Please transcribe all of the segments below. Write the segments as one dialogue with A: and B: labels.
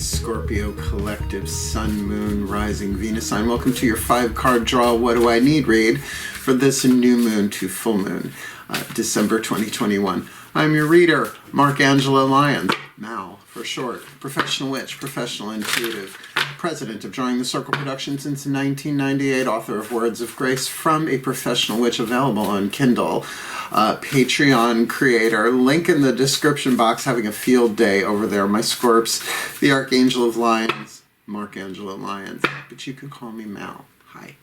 A: Scorpio collective Sun, Moon, Rising, Venus sign. Welcome to your 5-card draw What Do I Need read for this new moon to full moon, December 2021. I'm your reader, Angelo Lyons, Mal for short, professional witch, professional intuitive, president of Drawing the Circle Productions since 1998, author of Words of Grace from a Professional Witch, available on Kindle, Patreon creator, link in the description box, having a field day over there, my Scorps, the Archangel of Lions, Angelo Lyons, but you can call me Mal. Hi.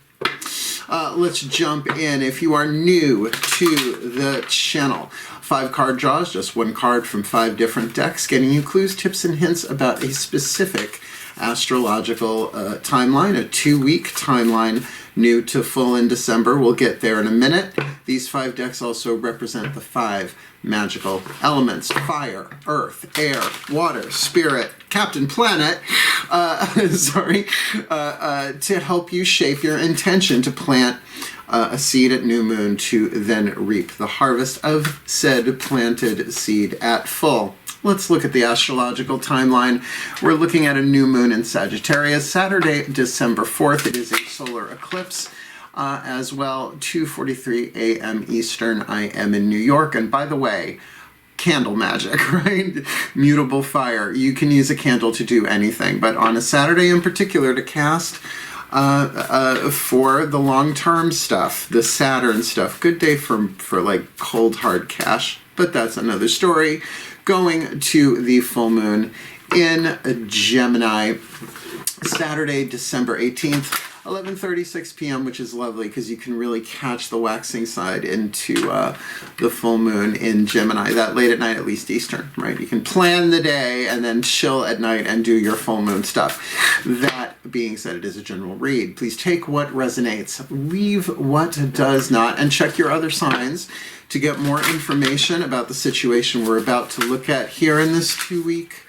A: Let's jump in. If you are new to the channel, 5-card draws, just one card from 5 different decks, getting you clues, tips, and hints about a specific astrological timeline, a 2-week timeline, new to full in December. We'll get there in a minute. These 5 decks also represent the 5 magical elements: fire, earth, air, water, spirit, Captain Planet, to help you shape your intention to plant a seed at new moon to then reap the harvest of said planted seed at full. Let's look at the astrological timeline. We're looking at a new moon in Sagittarius, Saturday, December 4th. It is a solar eclipse as well, 2:43 a.m. Eastern. I am in New York. And by the way, candle magic, right? Mutable fire. You can use a candle to do anything, but on a Saturday in particular to cast for the long-term stuff, the Saturn stuff. Good day for like cold hard cash, but that's another story. Going to the full moon in Gemini, Saturday, December 18th, 11:36 p.m., which is lovely because you can really catch the waxing side into the full moon in Gemini, that late at night, at least Eastern, right? You can plan the day and then chill at night and do your full moon stuff. That being said, it is a general read. Please take what resonates, leave what does not, and check your other signs to get more information about the situation we're about to look at here in this 2-week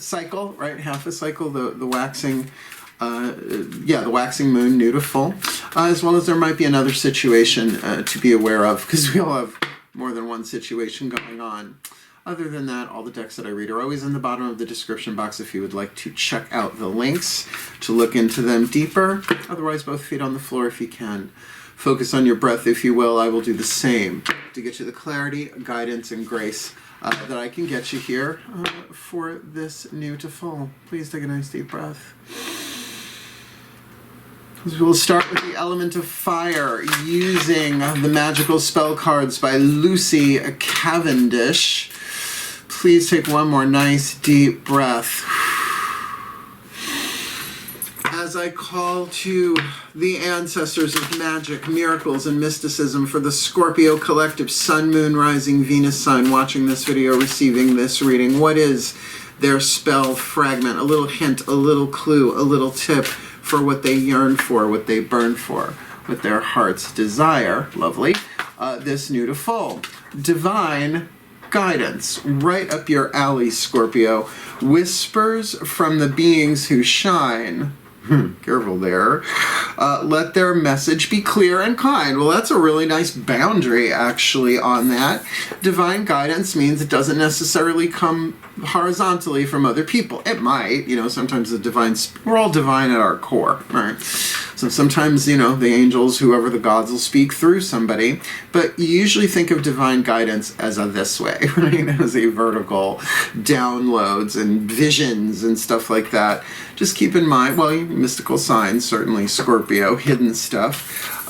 A: cycle, right? Half a cycle, the waxing, the waxing moon, new to full, as well as there might be another situation to be aware of, because we all have more than one situation going on. Other than that, all the decks that I read are always in the bottom of the description box if you would like to check out the links to look into them deeper. Otherwise, both feet on the floor if you can. Focus on your breath, if you will. I will do the same to get you the clarity, guidance, and grace that I can get you here for this new to full. Please take a nice deep breath. We'll start with the element of fire using the magical spell cards by Lucy Cavendish. Please take one more nice deep breath. As I call to the ancestors of magic, miracles, and mysticism for the Scorpio collective Sun, Moon, Rising, Venus sign watching this video, receiving this reading, what is their spell fragment? A little hint, a little clue, a little tip for what they yearn for, what they burn for, what their hearts desire. Lovely. This new to full. Divine guidance, right up your alley, Scorpio. Whispers from the beings who shine. Careful there. Let their message be clear and kind. Well, that's a really nice boundary, actually, on that. Divine guidance means it doesn't necessarily come horizontally from other people. It might, sometimes we're all divine at our core, right? So sometimes, the angels, whoever the gods, will speak through somebody, but you usually think of divine guidance as this way, right? As a vertical downloads and visions and stuff like that. Just keep in mind, mystical signs, certainly Scorpio, hidden stuff.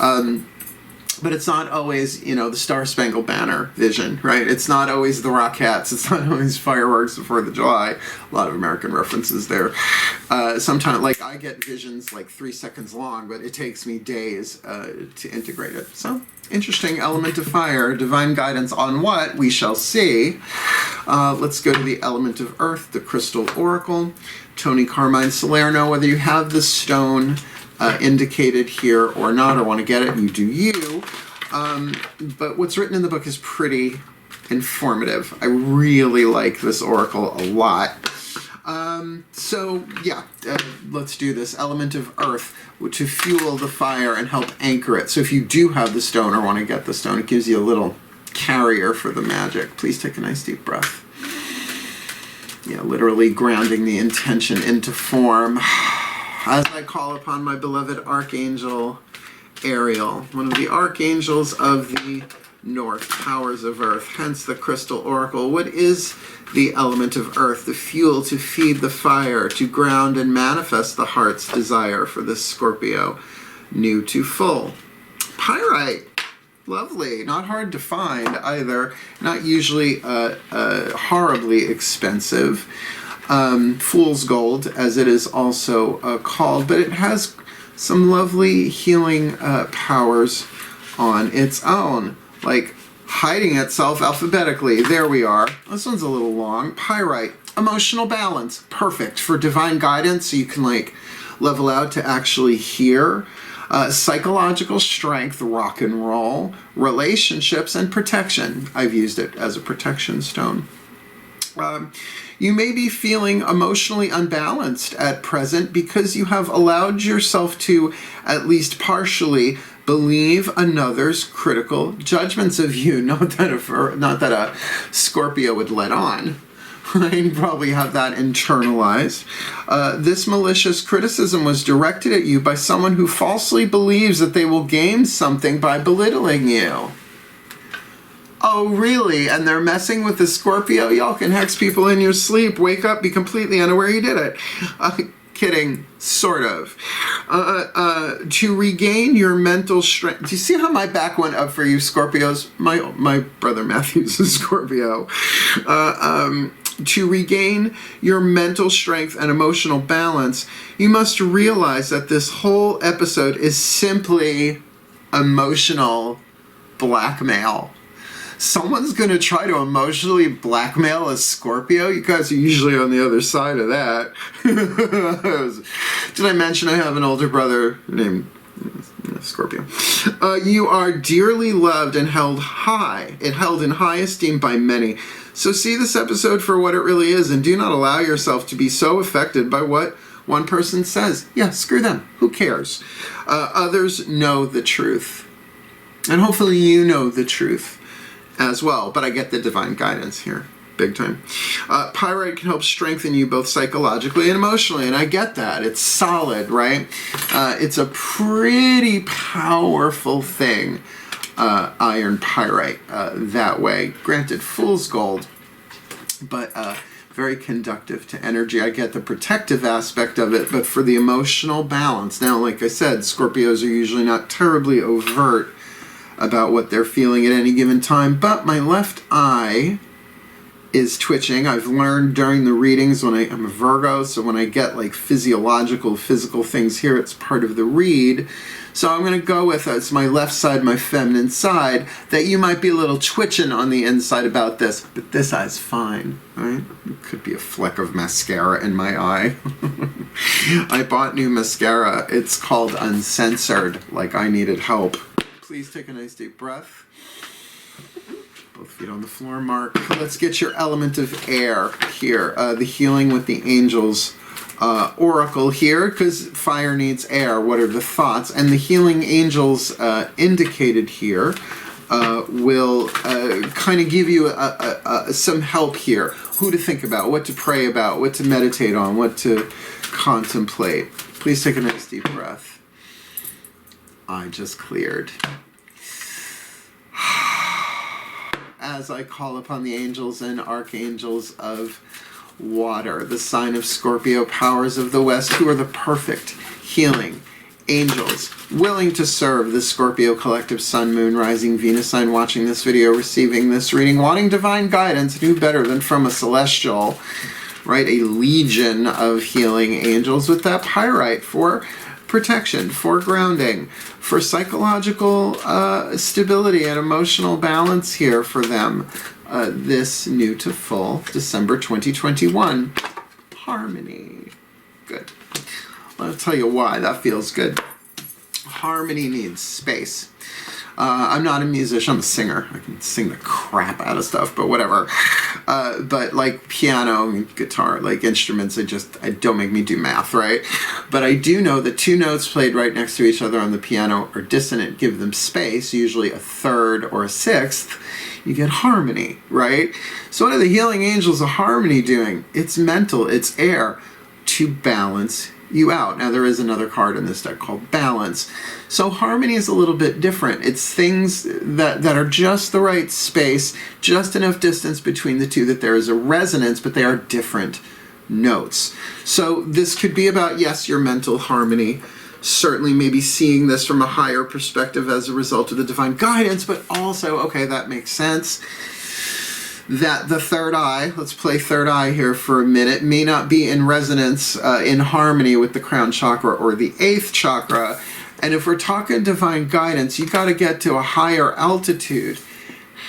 A: But it's not always, the Star-Spangled Banner vision, right? It's not always the Rockettes. It's not always fireworks the 4th of July. A lot of American references there. Sometimes, I get visions 3 seconds long, but it takes me days to integrate it. So, interesting element of fire. Divine guidance on what? We shall see. Let's go to the element of earth, the crystal oracle. Tony Carmine Salerno, whether you have the stone indicated here or not, or want to get it, you do you. But what's written in the book is pretty informative. I really like this oracle a lot. Let's do this. Element of earth to fuel the fire and help anchor it. So if you do have the stone or want to get the stone, it gives you a little carrier for the magic. Please take a nice deep breath. Yeah, literally grounding the intention into form. As I call upon my beloved Archangel Ariel, one of the archangels of the North, powers of Earth, hence the crystal oracle. What is the element of Earth? The fuel to feed the fire, to ground and manifest the heart's desire for this Scorpio new to full. Pyrite. Lovely. Not hard to find either. Not usually horribly expensive. Fool's gold, as it is also called, but it has some lovely healing powers on its own, like hiding itself alphabetically. There we are. This one's a little long. Pyrite. Emotional balance. Perfect for divine guidance, so you can like level out to actually hear. Psychological strength, rock and roll, relationships, and protection. I've used it as a protection stone. You may be feeling emotionally unbalanced at present because you have allowed yourself to, at least partially, believe another's critical judgments of you. Not that a Scorpio would let on. You probably have that internalized. This malicious criticism was directed at you by someone who falsely believes that they will gain something by belittling you. Oh, really? And they're messing with the Scorpio? Y'all can hex people in your sleep. Wake up, be completely unaware you did it. Kidding, sort of. To regain your mental strength. Do you see how my back went up for you, Scorpios? My brother Matthew's a Scorpio. To regain your mental strength and emotional balance, you must realize that this whole episode is simply emotional blackmail. Someone's going to try to emotionally blackmail a Scorpio. You guys are usually on the other side of that. Did I mention I have an older brother named Scorpio? You are dearly loved and held in high esteem by many. So see this episode for what it really is, and do not allow yourself to be so affected by what one person says. Yeah, screw them. Who cares? Others know the truth. And hopefully you know the truth as well. But I get the divine guidance here. Big time. Pyrite can help strengthen you both psychologically and emotionally, and I get that. It's solid, right? It's a pretty powerful thing. Iron pyrite that way. Granted, fool's gold, but very conductive to energy. I get the protective aspect of it, but for the emotional balance. Now, like I said, Scorpios are usually not terribly overt about what they're feeling at any given time, but my left eye is twitching. I've learned during the readings when I'm a Virgo, so when I get like physical things here, it's part of the read. So I'm going to go with, it's my left side, my feminine side, that you might be a little twitching on the inside about this, but this eye's fine, right? It could be a fleck of mascara in my eye. I bought new mascara. It's called Uncensored, like I needed help. Please take a nice deep breath. Both feet on the floor, Mark. Let's get your element of air here. The healing with the angels. Oracle here, because fire needs air. What are the thoughts? And the healing angels indicated here will kind of give you some help here. Who to think about, what to pray about, what to meditate on, what to contemplate. Please take a nice deep breath. I just cleared. As I call upon the angels and archangels of water, the sign of Scorpio, powers of the West, who are the perfect healing angels, willing to serve the Scorpio collective Sun, Moon, Rising, Venus sign, watching this video, receiving this reading, wanting divine guidance. Who better than from a celestial, right? A legion of healing angels with that pyrite for protection, for grounding, for psychological stability and emotional balance here for them. This new to full December 2021 harmony. Good. I'll tell you why that feels good. Harmony needs space. I'm not a musician, I'm a singer. I can sing the crap out of stuff, but whatever. But like piano and guitar, like instruments, I don't make me do math, right? But I do know that two notes played right next to each other on the piano are dissonant. Give them space, usually a third or a sixth. you get harmony, right? So what are the healing angels of harmony doing? It's mental, it's air, to balance you out. Now there is another card in this deck called balance. So harmony is a little bit different. It's things that are just the right space, just enough distance between the two that there is a resonance, but they are different notes. So this could be about, yes, your mental harmony, certainly maybe seeing this from a higher perspective as a result of the divine guidance, but also, okay, that makes sense, that the third eye, let's play third eye here for a minute, may not be in resonance, in harmony with the crown chakra or the 8th chakra. And if we're talking divine guidance, you got to get to a higher altitude,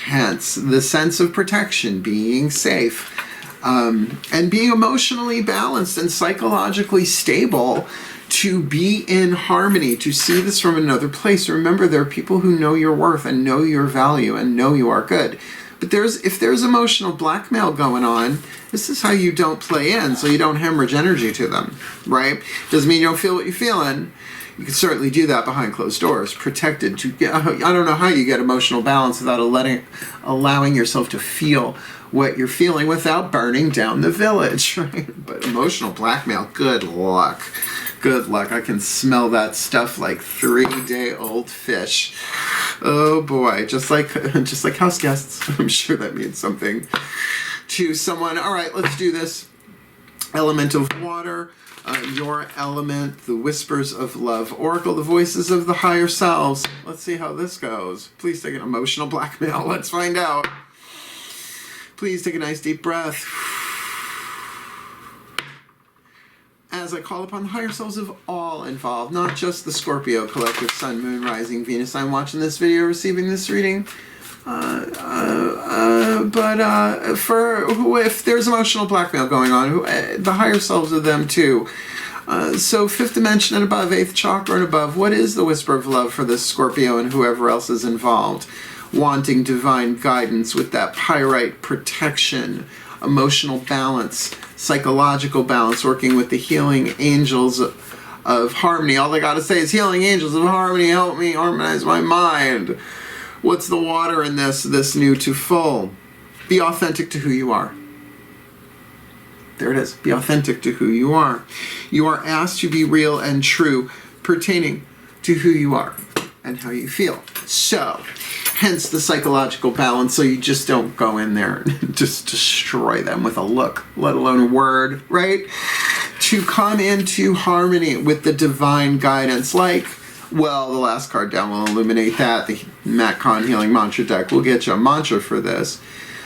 A: hence the sense of protection, being safe, and being emotionally balanced and psychologically stable, to be in harmony, to see this from another place. Remember, there are people who know your worth and know your value and know you are good. But if there's emotional blackmail going on, this is how you don't play in, so you don't hemorrhage energy to them, right? Doesn't mean you don't feel what you're feeling. You can certainly do that behind closed doors, protected. I don't know how you get emotional balance without allowing yourself to feel what you're feeling without burning down the village, right? But emotional blackmail, good luck. Good luck. I can smell that stuff like 3-day-old fish. Oh boy, just like house guests. I'm sure that means something to someone. All right, let's do this. Element of water, your element, the whispers of love, oracle, the voices of the higher selves. Let's see how this goes. Please take an emotional blackmail. Let's find out. Please take a nice deep breath. As I call upon the higher selves of all involved, not just the Scorpio collective, Sun, Moon, Rising, Venus. I'm watching this video, receiving this reading. If there's emotional blackmail going on, the higher selves of them too. So 5th dimension and above, 8th chakra and above, what is the whisper of love for this Scorpio and whoever else is involved? Wanting divine guidance with that pyrite protection, emotional balance, psychological balance, working with the healing angels of harmony. All they got to say is, healing angels of harmony, help me harmonize my mind. What's the water in this new to full? Be authentic to who you are. There it is. Be authentic to who you are. You are asked to be real and true, pertaining to who you are and how you feel. So, hence the psychological balance, so you just don't go in there and just destroy them with a look, let alone a word, right? To come into harmony with the divine guidance, like, well, the last card down will illuminate that. The Matt Kahn Healing Mantra deck will get you a mantra for this.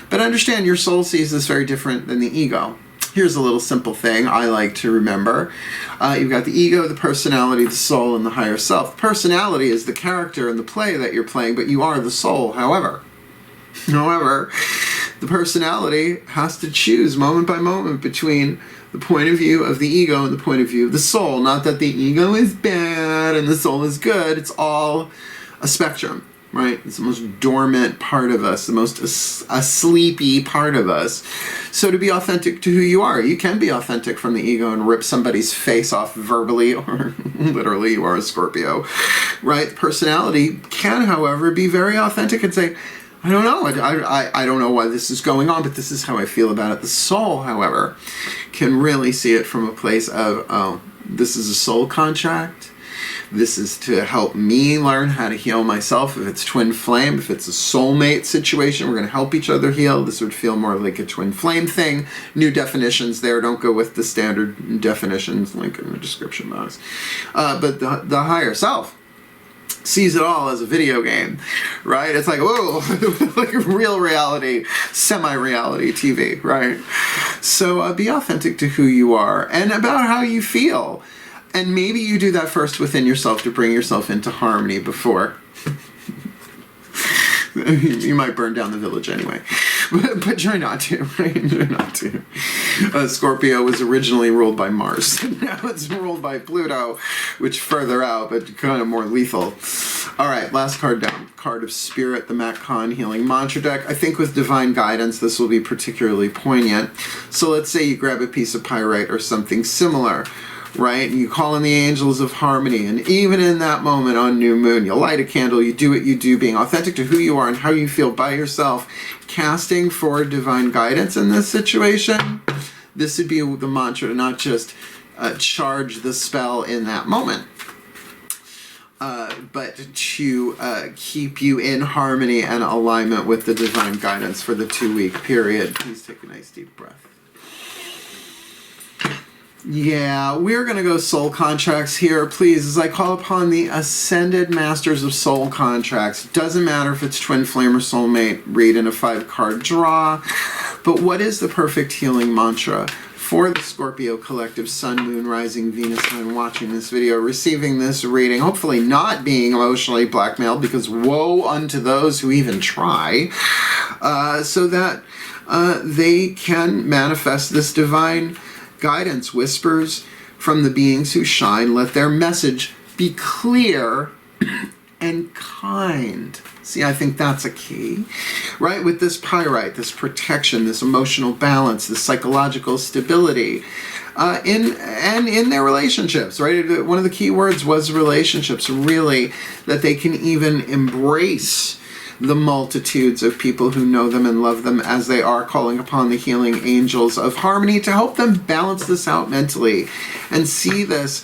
A: But understand, your soul sees this very different than the ego. Here's a little simple thing I like to remember. You've got the ego, the personality, the soul, and the higher self. Personality is the character and the play that you're playing, but you are the soul. However, the personality has to choose moment by moment between the point of view of the ego and the point of view of the soul. Not that the ego is bad and the soul is good. It's all a spectrum. Right? It's the most dormant part of us, the most a sleepy part of us. So to be authentic to who you are, you can be authentic from the ego and rip somebody's face off verbally, or literally, you are a Scorpio, right? Personality can, however, be very authentic and say, I don't know, I don't know why this is going on, but this is how I feel about it. The soul, however, can really see it from a place of, oh, this is a soul contract. This is to help me learn how to heal myself. If it's twin flame, if it's a soulmate situation, we're going to help each other heal. This would feel more like a twin flame thing. New definitions there. Don't go with the standard definitions, link in the description box. But the higher self sees it all as a video game, right? It's like, whoa, like real reality, semi-reality TV, right? So be authentic to who you are and about how you feel. And maybe you do that first within yourself to bring yourself into harmony before. You might burn down the village anyway. But try not to, right? Try not to. Scorpio was originally ruled by Mars. Now it's ruled by Pluto, which further out, but kind of more lethal. All right, last card down. Card of Spirit, the Matt Kahn Healing Mantra deck. I think with divine guidance, this will be particularly poignant. So let's say you grab a piece of pyrite or something similar. right? And you call in the angels of harmony. And even in that moment on new moon, you light a candle, you do what you do, being authentic to who you are and how you feel by yourself, casting for divine guidance in this situation. This would be the mantra to not just charge the spell in that moment, but to keep you in harmony and alignment with the divine guidance for the 2-week period. Please take a nice deep breath. Yeah, we're going to go soul contracts here, please, as I call upon the ascended masters of soul contracts. Doesn't matter if it's twin flame or soulmate, read in a 5-card draw. But what is the perfect healing mantra for the Scorpio collective, Sun, Moon, Rising, Venus sign watching this video, receiving this reading, hopefully not being emotionally blackmailed, because woe unto those who even try, so that they can manifest this divine guidance, whispers from the beings who shine. Let their message be clear and kind. See, I think that's a key, right? With this pyrite, this protection, this emotional balance, this psychological stability in their relationships, right? One of the key words was relationships, really, that they can even embrace the multitudes of people who know them and love them as they are, calling upon the healing angels of harmony to help them balance this out mentally and see this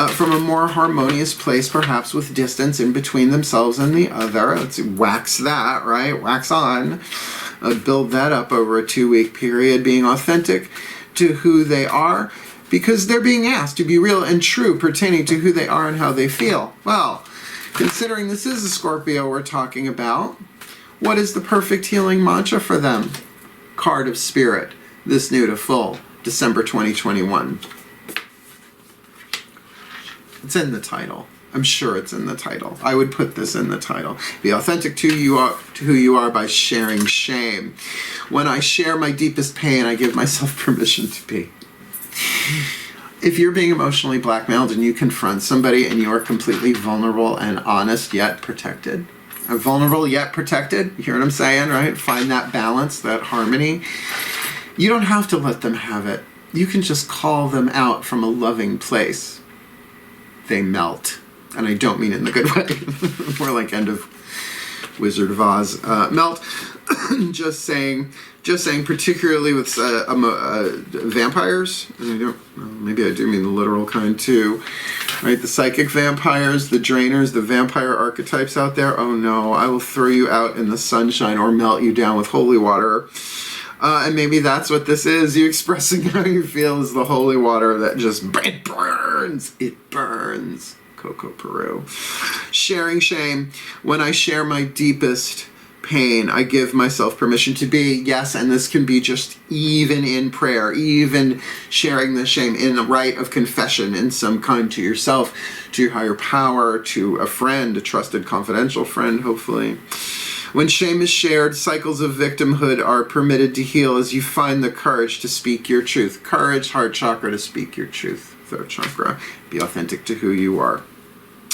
A: from a more harmonious place, perhaps with distance in between themselves and the other. Let's wax that, right? Wax on. Build that up over a 2-week period, being authentic to who they are, because they're being asked to be real and true pertaining to who they are and how they feel. Well, considering this is a Scorpio we're talking about, what is the perfect healing mantra for them? Card of Spirit, this new to full, December 2021. It's in the title. I'm sure it's in the title. I would put this in the title. Be authentic to who you are by sharing shame. When I share my deepest pain, I give myself permission to be. If you're being emotionally blackmailed and you confront somebody and you are completely vulnerable and honest yet protected, vulnerable yet protected, you hear what I'm saying, right? Find that balance, that harmony. You don't have to let them have it. You can just call them out from a loving place. They melt. And I don't mean it in the good way. More like end of Wizard of Oz. Melt. just saying, particularly with vampires. Maybe I do mean the literal kind too. Right, the psychic vampires, the drainers, the vampire archetypes out there. Oh no, I will throw you out in the sunshine or melt you down with holy water. And maybe that's what this is. You expressing how you feel is the holy water that just, it burns. It burns. Coco Peru. Sharing shame. When I share my deepest pain, I give myself permission to be. Yes, and this can be just even in prayer, even sharing the shame in a rite of confession in some kind to yourself, to your higher power, to a friend, a trusted confidential friend, hopefully. When shame is shared, cycles of victimhood are permitted to heal as you find the courage to speak your truth. Courage, heart chakra, to speak your truth. Throat chakra. Be authentic to who you are.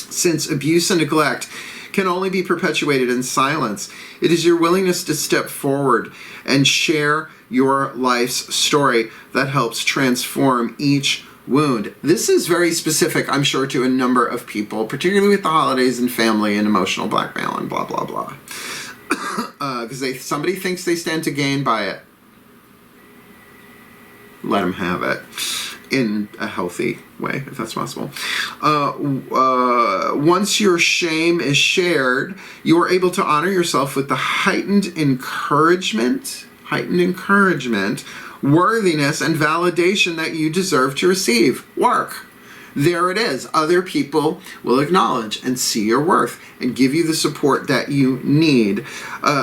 A: Since abuse and neglect can only be perpetuated in silence, it is your willingness to step forward and share your life's story that helps transform each wound. This is very specific, I'm sure, to a number of people, particularly with the holidays and family and emotional blackmail and blah, blah, blah. Because somebody thinks they stand to gain by it. Let them have it in a healthy way, if that's possible. Once your shame is shared, you are able to honor yourself with the heightened encouragement, worthiness, and validation that you deserve to receive. Work. There it is. Other people will acknowledge and see your worth and give you the support that you need.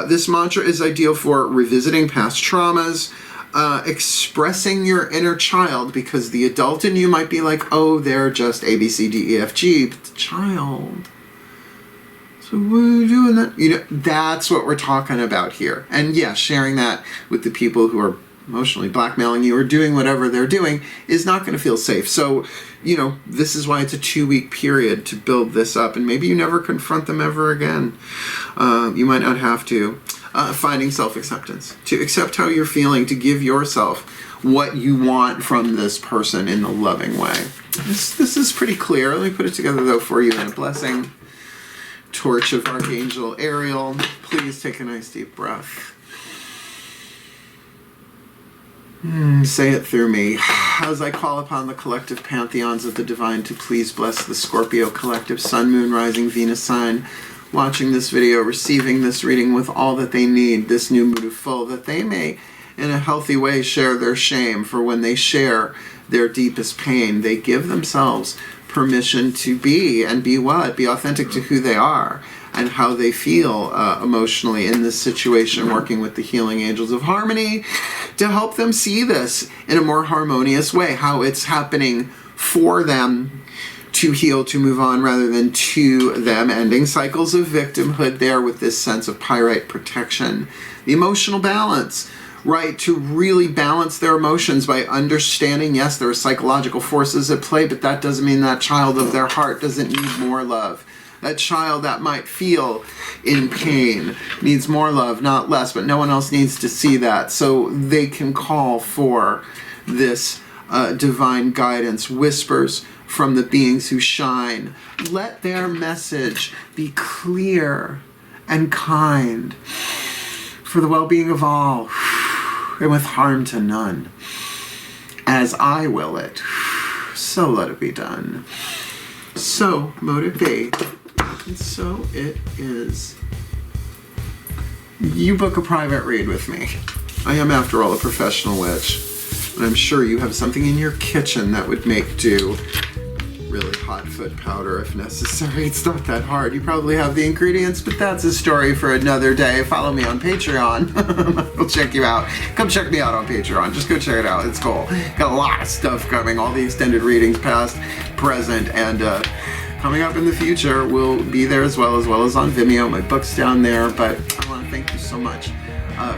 A: This mantra is ideal for revisiting past traumas, expressing your inner child, because the adult in you might be like, oh, they're just A, B, C, D, E, F, G, but the child. So what are you doing that? You know, that's what we're talking about here. And yeah, sharing that with the people who are emotionally blackmailing you or doing whatever they're doing is not going to feel safe. So, you know, this is why it's a 2-week period to build this up, and maybe you never confront them ever again. You might not have to. Finding self-acceptance, to accept how you're feeling, to give yourself what you want from this person in a loving way. This is pretty clear. Let me put it together, though, for you in a blessing. Torch of Archangel Ariel. Please take a nice deep breath. Say it through me. As I call upon the collective pantheons of the divine to please bless the Scorpio collective sun, moon, rising, Venus sign, watching this video, receiving this reading with all that they need, this new moon of full, that they may, in a healthy way, share their shame. For when they share their deepest pain, they give themselves permission to be, and be what? Be authentic to who they are and how they feel emotionally in this situation, working with the healing angels of harmony to help them see this in a more harmonious way, how it's happening for them to heal, to move on, rather than to them, ending cycles of victimhood there with this sense of pyrite protection. The emotional balance, right, to really balance their emotions by understanding, yes, there are psychological forces at play, but that doesn't mean that child of their heart doesn't need more love. That child that might feel in pain needs more love, not less, but no one else needs to see that. So they can call for this divine guidance, whispers from the beings who shine. Let their message be clear and kind for the well-being of all and with harm to none. As I will it, so let it be done. So mote it be. And so it is. You book a private read with me. I am, after all, a professional witch. And I'm sure you have something in your kitchen that would make do. Really hot foot powder if necessary. It's not that hard. You probably have the ingredients, but that's a story for another day. Follow me on Patreon. I'll check you out. Come check me out on Patreon. Just go check it out. It's cool. Got a lot of stuff coming. All the extended readings, past, present, and coming up in the future will be there as well as on Vimeo. My book's down there, but I want to thank you so much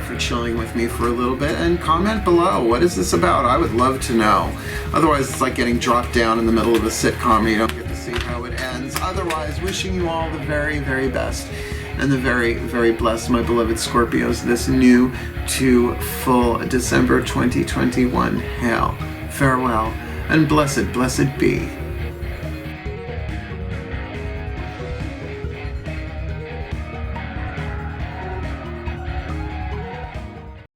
A: for chilling with me for a little bit, and comment below. What is this about? I would love to know. Otherwise, it's like getting dropped down in the middle of a sitcom and you don't get to see how it ends. Otherwise, wishing you all the very, very best and the very, very blessed, my beloved Scorpios, this new to full December 2021. Hail, farewell, and blessed, blessed be.